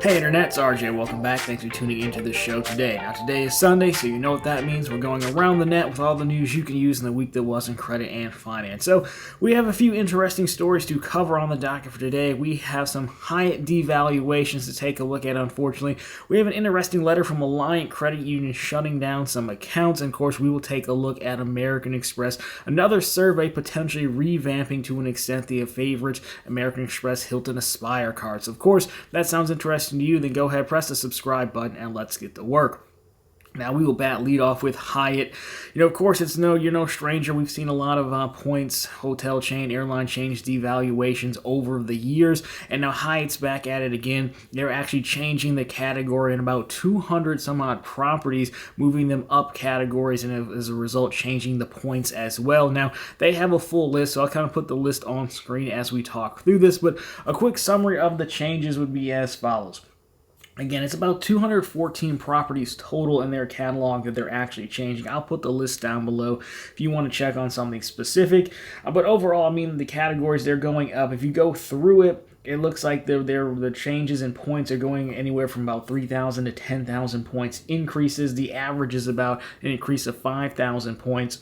Hey Internet, it's RJ. Welcome back. Thanks for tuning into the show today. Now today is Sunday, so you know what that means. We're going around the net with all the news you can use in the week that was in credit and finance. So we have a few interesting stories to cover on the docket for today. We have some Hyatt Devaluations to take a look at, unfortunately. We have an interesting letter from Alliant Credit Union shutting down some accounts. And of course, we will take a look at American Express. Another survey potentially revamping to an extent the favorite American Express Hilton Aspire cards. Of course, that sounds interesting to you, then go ahead, press the subscribe button, and let's get to work. Now, we will lead off with Hyatt. Of course, you're no stranger. We've seen a lot of points, hotel chain, airline chains, devaluations over the years, and now Hyatt's back at it again. They're actually changing the category in about 200 some odd properties, moving them up categories, and as a result, changing the points as well. Now, they have a full list, so I'll kind of put the list on screen as we talk through this, but a quick summary of the changes would be as follows. Again, it's about 214 properties total in their catalog that they're actually changing. I'll put the list down below if you want to check on something specific. But overall, the categories, they're going up. If you go through it, it looks like the changes in points are going anywhere from about 3,000 to 10,000 points increases. The average is about an increase of 5,000 points.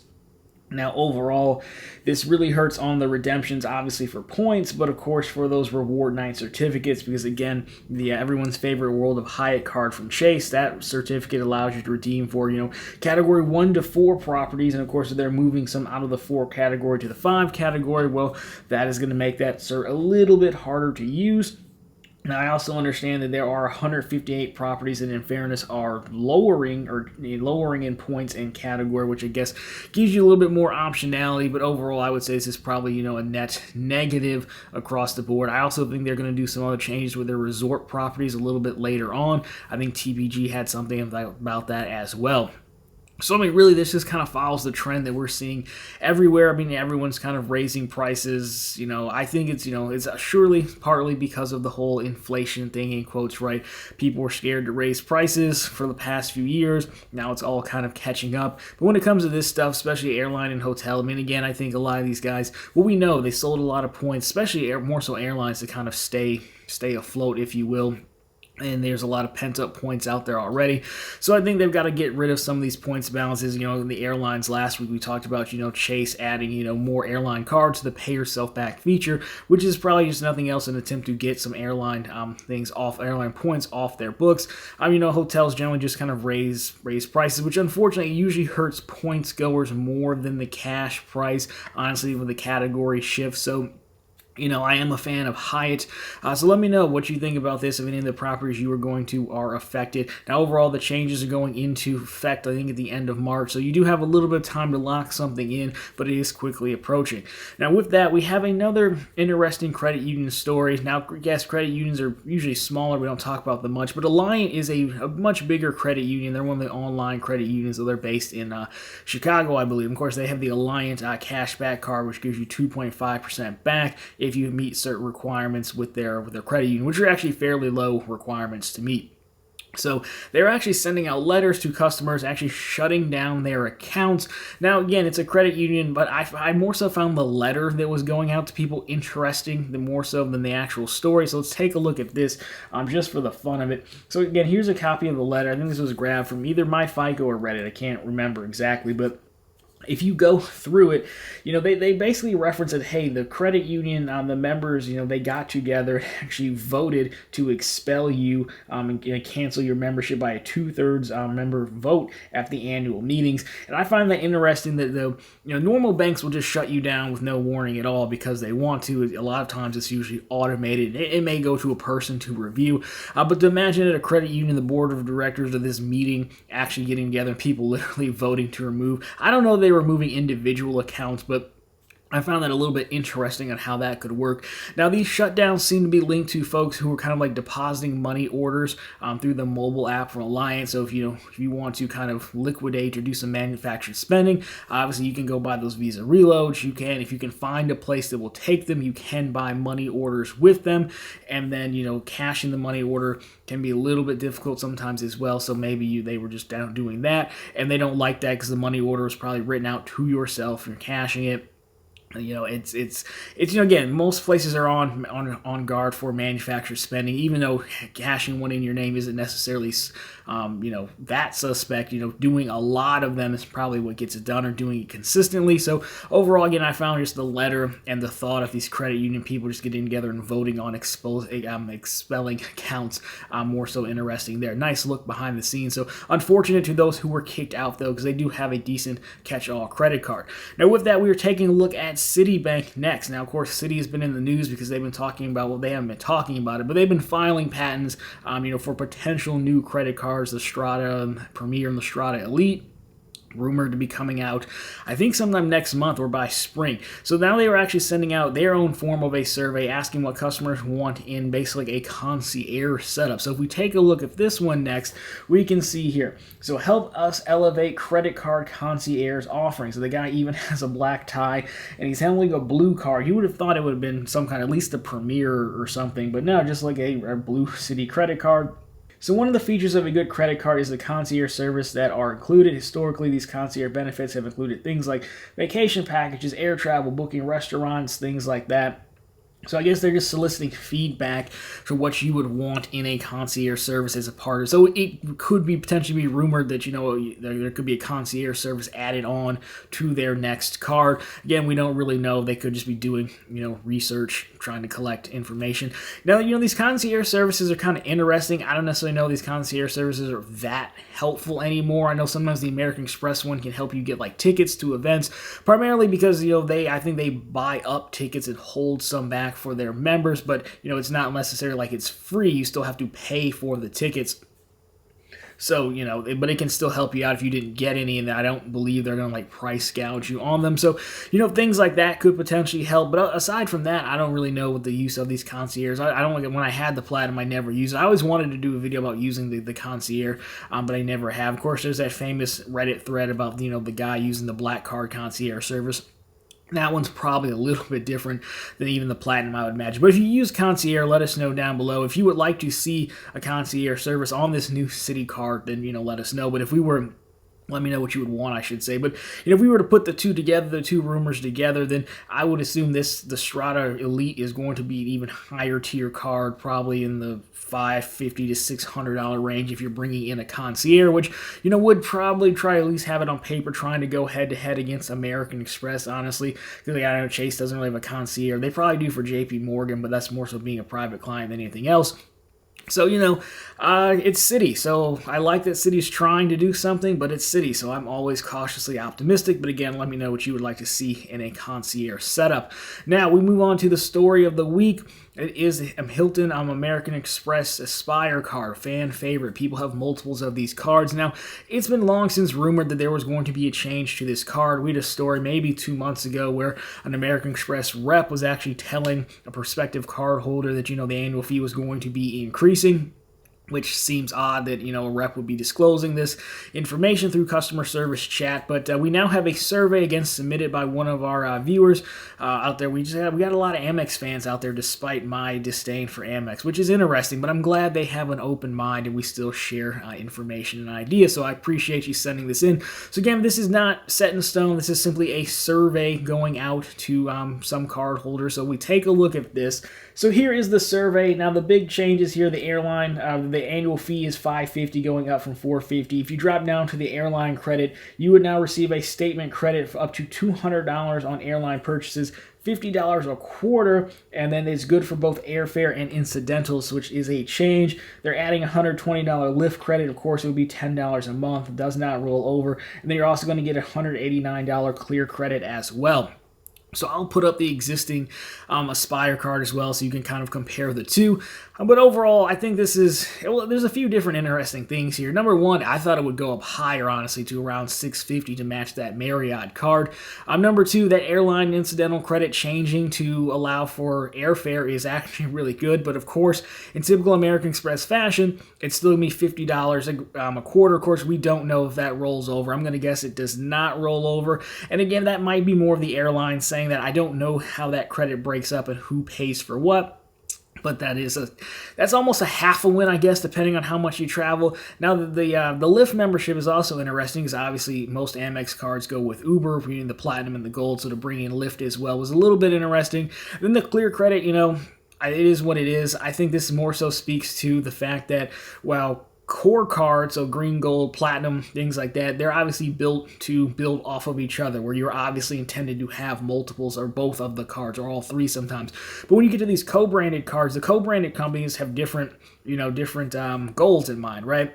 Now, overall, this really hurts on the redemptions, obviously, for points, but of course for those reward night certificates, because again, everyone's favorite World of Hyatt card from Chase, that certificate allows you to redeem for, category 1 to 4 properties, and of course, if they're moving some out of the 4 category to the 5 category, well, that is going to make that cert a little bit harder to use. Now, I also understand that there are 158 properties that, in fairness, are lowering in points and category, which I guess gives you a little bit more optionality. But overall, I would say this is probably, a net negative across the board. I also think they're going to do some other changes with their resort properties a little bit later on. I think TPG had something about that as well. So, really, this just kind of follows the trend that we're seeing everywhere. Everyone's kind of raising prices. I think it's surely partly because of the whole inflation thing, in quotes, right? People were scared to raise prices for the past few years. Now it's all kind of catching up. But when it comes to this stuff, especially airline and hotel, again, I think a lot of these guys, we know they sold a lot of points, especially more so airlines, to kind of stay afloat, if you will. And there's a lot of pent-up points out there already. So I think they've got to get rid of some of these points balances. In the airlines last week, we talked about, Chase adding, more airline cards to the pay yourself back feature, which is probably just nothing else an attempt to get some airline airline points off their books. Hotels generally just kind of raise prices, which unfortunately usually hurts points goers more than the cash price, honestly, when the category shifts. So I am a fan of Hyatt, so let me know what you think about this, if any of the properties you are going to are affected. Now, overall, the changes are going into effect, I think, at the end of March, so you do have a little bit of time to lock something in, but it is quickly approaching. Now, with that, we have another interesting credit union story. Now, yes, credit unions are usually smaller. We don't talk about them much, but Alliant is a much bigger credit union. They're one of the online credit unions, so they're based in Chicago, I believe. Of course, they have the Alliant cashback card, which gives you 2.5% back if you meet certain requirements with their credit union, which are actually fairly low requirements to meet. So they're actually sending out letters to customers, actually shutting down their accounts. Now, again, it's a credit union, but I more so found the letter that was going out to people interesting more so than the actual story. So let's take a look at this just for the fun of it. So again, here's a copy of the letter. I think this was grabbed from either MyFICO or Reddit. I can't remember exactly, but if you go through it, they basically reference that, hey, the credit union, the members, they got together and actually voted to expel you and cancel your membership by a 2/3 member vote at the annual meetings. And I find that interesting that the normal banks will just shut you down with no warning at all because they want to. A lot of times it's usually automated. It may go to a person to review, but to imagine at a credit union, the board of directors of this meeting actually getting together and people literally voting to remove. I don't know if they were moving individual accounts, but I found that a little bit interesting on how that could work. Now, these shutdowns seem to be linked to folks who are kind of like depositing money orders through the mobile app from Alliant. So if you want to kind of liquidate or do some manufactured spending, obviously you can go buy those Visa reloads. If you can find a place that will take them, you can buy money orders with them. And then, cashing the money order can be a little bit difficult sometimes as well. So maybe they were just down doing that, and they don't like that because the money order is probably written out to yourself. You're cashing it. Again, most places are on guard for manufacturer spending, even though cashing one in your name isn't necessarily that suspect. Doing a lot of them is probably what gets it done, or doing it consistently. So overall, again, I found just the letter and the thought of these credit union people just getting together and voting on expelling accounts more so interesting there. Nice look behind the scenes. So unfortunate to those who were kicked out though, because they do have a decent catch-all credit card. Now with that, we are taking a look at Citibank next. Now, of course, Citi has been in the news because they've been talking about, well, they haven't been talking about it, but they've been filing patents, for potential new credit cards, the Strata Premier and the Strata Elite, rumored to be coming out, I think sometime next month or by spring. So now they are actually sending out their own form of a survey asking what customers want in basically a concierge setup. So if we take a look at this one next, we can see here. So help us elevate credit card concierge offering. So the guy even has a black tie and he's handling a blue card. You would have thought it would have been some kind, at least a Premier or something, but no, just like a blue Citi credit card. So one of the features of a good credit card is the concierge service that are included. Historically, these concierge benefits have included things like vacation packages, air travel, booking restaurants, things like that. So I guess they're just soliciting feedback for what you would want in a concierge service as a part of. So it could be potentially be rumored that, there could be a concierge service added on to their next card. Again, we don't really know. They could just be doing, research, trying to collect information. Now, these concierge services are kind of interesting. I don't necessarily know these concierge services are that helpful anymore. I know sometimes the American Express one can help you get like tickets to events, primarily because, I think they buy up tickets and hold some back for their members, but it's not necessarily like it's free. You still have to pay for the tickets. So, but it can still help you out if you didn't get any, and I don't believe they're going to price gouge you on them. So, things like that could potentially help. But aside from that, I don't really know what the use of these concierge. I don't when I had the Platinum, I never used it. I always wanted to do a video about using the concierge, but I never have. Of course, there's that famous Reddit thread about, the guy using the black card concierge service. That one's probably a little bit different than even the Platinum, I would imagine. But if you use concierge, let us know down below. If you would like to see a concierge service on this new Citi card, then, let us know. But if we were... let me know what you would want, I should say. But if we were to put the two rumors together, then I would assume the Strata Elite is going to be an even higher tier card, probably in the $550 to $600 range if you're bringing in a concierge, which would probably try at least have it on paper, trying to go head to head against American Express. Honestly, because I know Chase doesn't really have a concierge. They probably do for J.P. Morgan, but that's more so being a private client than anything else. So, it's Citi. So I like that Citi's trying to do something, but it's Citi. So I'm always cautiously optimistic. But again, let me know what you would like to see in a concierge setup. Now, we move on to the story of the week. It is Hilton American Express Aspire card, fan favorite. People have multiples of these cards. Now, it's been long since rumored that there was going to be a change to this card. We had a story maybe 2 months ago where an American Express rep was actually telling a prospective card holder that, the annual fee was going to be increasing, which seems odd that, a rep would be disclosing this information through customer service chat. But we now have a survey, again, submitted by one of our viewers out there. We got a lot of Amex fans out there, despite my disdain for Amex, which is interesting. But I'm glad they have an open mind and we still share information and ideas. So I appreciate you sending this in. So again, this is not set in stone. This is simply a survey going out to some card holders. So we take a look at this. So here is the survey. Now the big changes here, the airline, the annual fee is $550 going up from $450. If you drop down to the airline credit, you would now receive a statement credit for up to $200 on airline purchases, $50 a quarter, and then it's good for both airfare and incidentals, which is a change. They're adding a $120 lift credit. Of course, it would be $10 a month. It does not roll over. And then you're also going to get a $189 clear credit as well. So I'll put up the existing Aspire card as well so you can kind of compare the two. But overall, I think this is, there's a few different interesting things here. Number one, I thought it would go up higher, honestly, to around $650 to match that Marriott card. Number two, that airline incidental credit changing to allow for airfare is actually really good. But of course, in typical American Express fashion, it's still going to be $50 a quarter. Of course, we don't know if that rolls over. I'm going to guess it does not roll over. And again, that might be more of the airline saying that I don't know how that credit breaks up and who pays for what. But that's almost a half a win, I guess, depending on how much you travel. Now, the Lyft membership is also interesting, because obviously most Amex cards go with Uber, meaning the Platinum and the Gold, so to bring in Lyft as well was a little bit interesting. Then the Clear Credit, it is what it is. I think this more so speaks to the fact that, well, core cards, so green, gold, platinum, things like that, they're obviously built to build off of each other, where you're obviously intended to have multiples or both of the cards, or all three sometimes. But when you get to these co-branded cards, the co-branded companies have different goals in mind, right?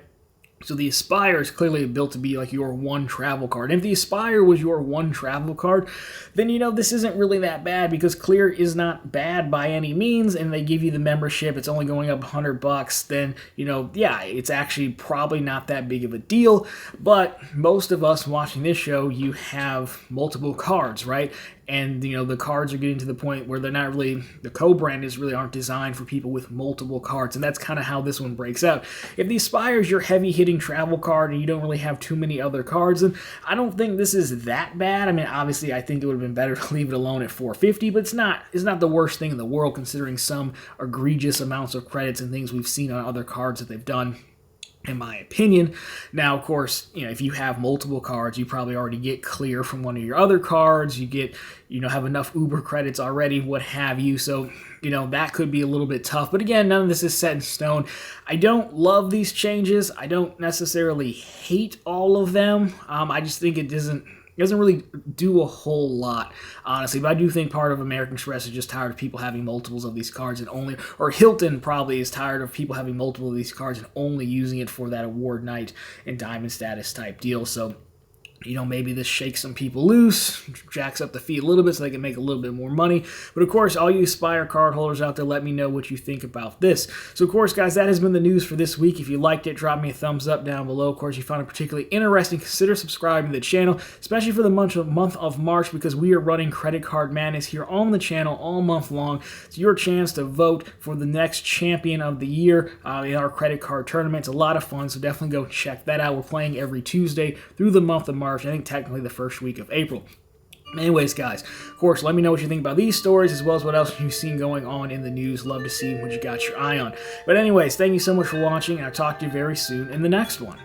So the Aspire is clearly built to be like your one travel card. And if the Aspire was your one travel card, then this isn't really that bad, because Clear is not bad by any means, and they give you the membership. It's only going up $100. Then it's actually probably not that big of a deal. But most of us watching this show, you have multiple cards, right? And the cards are getting to the point where they're not really, the co-branders really aren't designed for people with multiple cards, and that's kind of how this one breaks out. If the Aspire is your heavy-hitting travel card and you don't really have too many other cards, then I don't think this is that bad. I mean, obviously, I think it would have been better to leave it alone at $450, but it's not the worst thing in the world, considering some egregious amounts of credits and things we've seen on other cards that they've done, in my opinion. Now, of course, if you have multiple cards, you probably already get Clear from one of your other cards. You get, have enough Uber credits already, what have you. So, that could be a little bit tough. But again, none of this is set in stone. I don't love these changes. I don't necessarily hate all of them. I just think it doesn't really do a whole lot, honestly. But I do think part of American Express is just tired of people having multiples of these cards, or Hilton probably is tired of people having multiple of these cards and only using it for that award night and diamond status type deal. So, maybe this shakes some people loose, jacks up the fee a little bit so they can make a little bit more money. But of course, all you Aspire card holders out there, let me know what you think about this. So of course, guys, that has been the news for this week. If you liked it, drop me a thumbs up down below. Of course, if you found it particularly interesting, consider subscribing to the channel, especially for the month of March, because we are running Credit Card Madness here on the channel all month long. It's your chance to vote for the next champion of the year in our credit card tournament. It's a lot of fun, so definitely go check that out. We're playing every Tuesday through the month of March. I think technically the first week of April. Anyways, guys, of course, let me know what you think about these stories, as well as what else you've seen going on in the news. Love to see what you got your eye on. But anyways, thank you so much for watching, and I'll talk to you very soon in the next one.